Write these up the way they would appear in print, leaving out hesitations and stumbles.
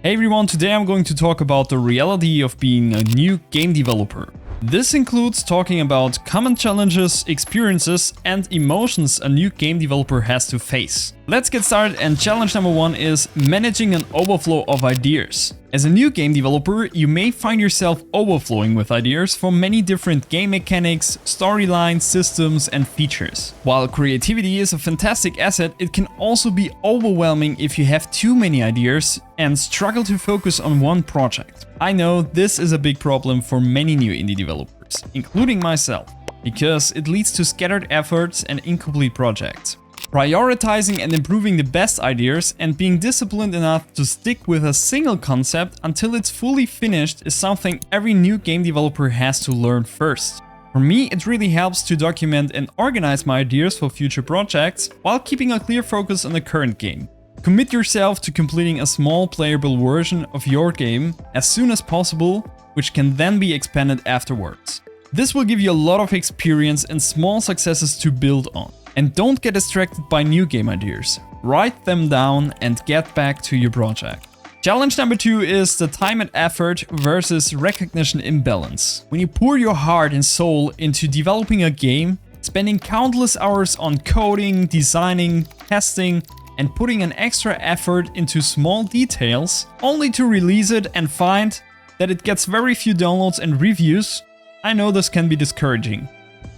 Hey everyone, today I'm going to talk about the reality of being a new game developer. This includes talking about common challenges, experiences, and emotions a new game developer has to face. Let's get started, and challenge number 1 is managing an overflow of ideas. As a new game developer, you may find yourself overflowing with ideas for many different game mechanics, storylines, systems, and features. While creativity is a fantastic asset, it can also be overwhelming if you have too many ideas and struggle to focus on one project. I know this is a big problem for many new indie developers, including myself, because it leads to scattered efforts and incomplete projects. Prioritizing and improving the best ideas and being disciplined enough to stick with a single concept until it's fully finished is something every new game developer has to learn first. For me, it really helps to document and organize my ideas for future projects while keeping a clear focus on the current game. Commit yourself to completing a small playable version of your game as soon as possible, which can then be expanded afterwards. This will give you a lot of experience and small successes to build on. And don't get distracted by new game ideas. Write them down and get back to your project. Challenge number 2 is the time and effort versus recognition imbalance. When you pour your heart and soul into developing a game, spending countless hours on coding, designing, testing, and putting an extra effort into small details, only to release it and find that it gets very few downloads and reviews, I know this can be discouraging.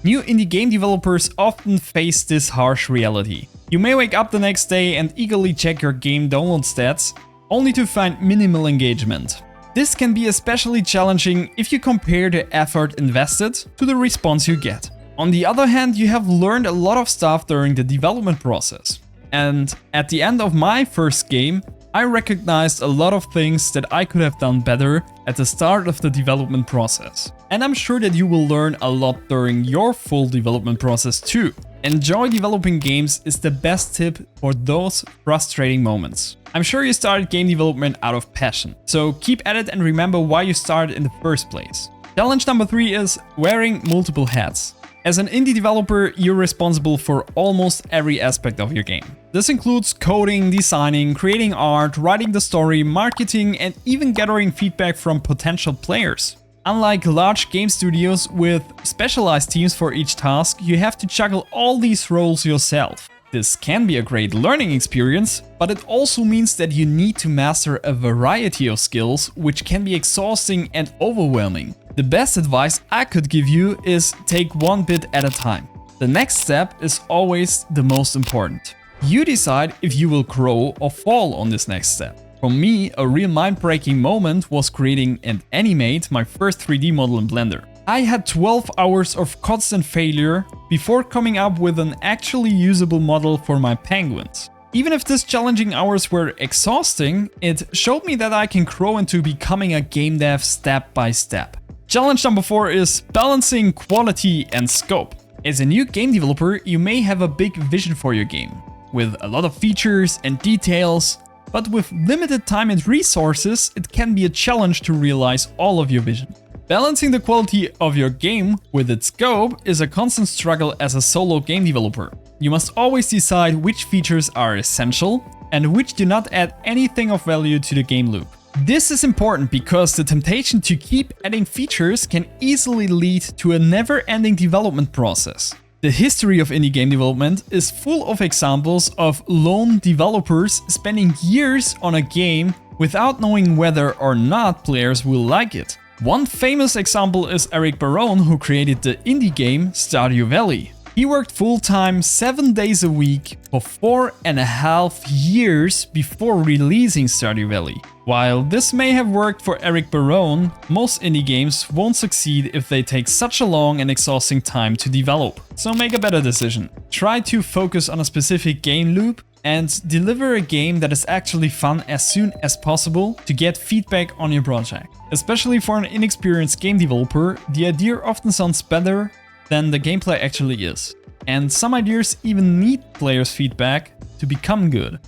New indie game developers often face this harsh reality. You may wake up the next day and eagerly check your game download stats, only to find minimal engagement. This can be especially challenging if you compare the effort invested to the response you get. On the other hand, you have learned a lot of stuff during the development process. And at the end of my first game, I recognized a lot of things that I could have done better at the start of the development process. And I'm sure that you will learn a lot during your full development process too. Enjoy developing games is the best tip for those frustrating moments. I'm sure you started game development out of passion, so keep at it and remember why you started in the first place. Challenge number 3 is wearing multiple hats. As an indie developer, you're responsible for almost every aspect of your game. This includes coding, designing, creating art, writing the story, marketing, and even gathering feedback from potential players. Unlike large game studios with specialized teams for each task, you have to juggle all these roles yourself. This can be a great learning experience, but it also means that you need to master a variety of skills, which can be exhausting and overwhelming. The best advice I could give you is take one bit at a time. The next step is always the most important. You decide if you will grow or fall on this next step. For me, a real mind-breaking moment was creating and animate my first 3D model in Blender. I had 12 hours of constant failure before coming up with an actually usable model for my penguins. Even if these challenging hours were exhausting, it showed me that I can grow into becoming a game dev step by step. Challenge number 4 is balancing quality and scope. As a new game developer, you may have a big vision for your game, with a lot of features and details, but with limited time and resources, it can be a challenge to realize all of your vision. Balancing the quality of your game with its scope is a constant struggle as a solo game developer. You must always decide which features are essential and which do not add anything of value to the game loop. This is important because the temptation to keep adding features can easily lead to a never-ending development process. The history of indie game development is full of examples of lone developers spending years on a game without knowing whether or not players will like it. One famous example is Eric Barone, who created the indie game Stardew Valley. He worked full-time 7 days a week for 4.5 years before releasing Stardew Valley. While this may have worked for Eric Barone, most indie games won't succeed if they take such a long and exhausting time to develop. So make a better decision. Try to focus on a specific game loop and deliver a game that is actually fun as soon as possible to get feedback on your project. Especially for an inexperienced game developer, the idea often sounds better than the gameplay actually is. And some ideas even need players' feedback to become good.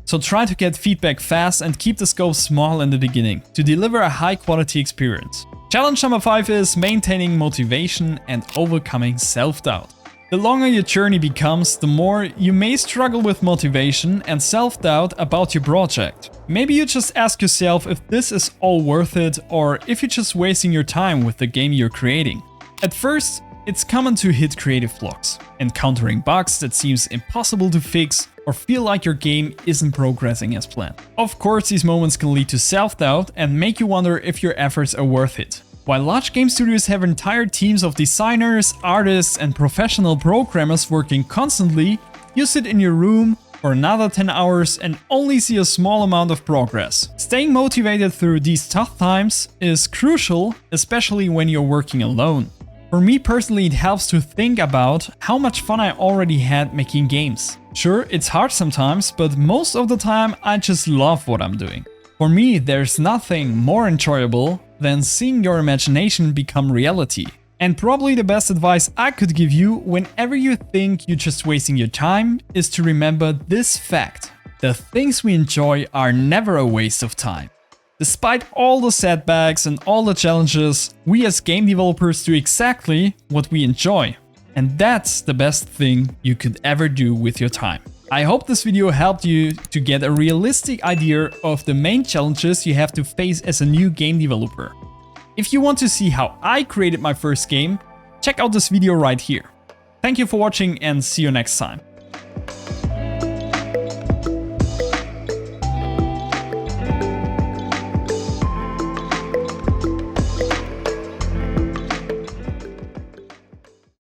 So try to get feedback fast and keep the scope small in the beginning to deliver a high quality experience. Challenge number 5 is maintaining motivation and overcoming self-doubt. The longer your journey becomes, the more you may struggle with motivation and self-doubt about your project. Maybe you just ask yourself if this is all worth it, or if you're just wasting your time with the game you're creating. At first, it's common to hit creative blocks, encountering bugs that seems impossible to fix, or feel like your game isn't progressing as planned. Of course, these moments can lead to self-doubt and make you wonder if your efforts are worth it. While large game studios have entire teams of designers, artists, and professional programmers working constantly, you sit in your room for another 10 hours and only see a small amount of progress. Staying motivated through these tough times is crucial, especially when you're working alone. For me personally, it helps to think about how much fun I already had making games. Sure, it's hard sometimes, but most of the time I just love what I'm doing. For me, there's nothing more enjoyable than seeing your imagination become reality. And probably the best advice I could give you whenever you think you're just wasting your time is to remember this fact: the things we enjoy are never a waste of time. Despite all the setbacks and all the challenges, we as game developers do exactly what we enjoy. And that's the best thing you could ever do with your time. I hope this video helped you to get a realistic idea of the main challenges you have to face as a new game developer. If you want to see how I created my first game, check out this video right here. Thank you for watching and see you next time.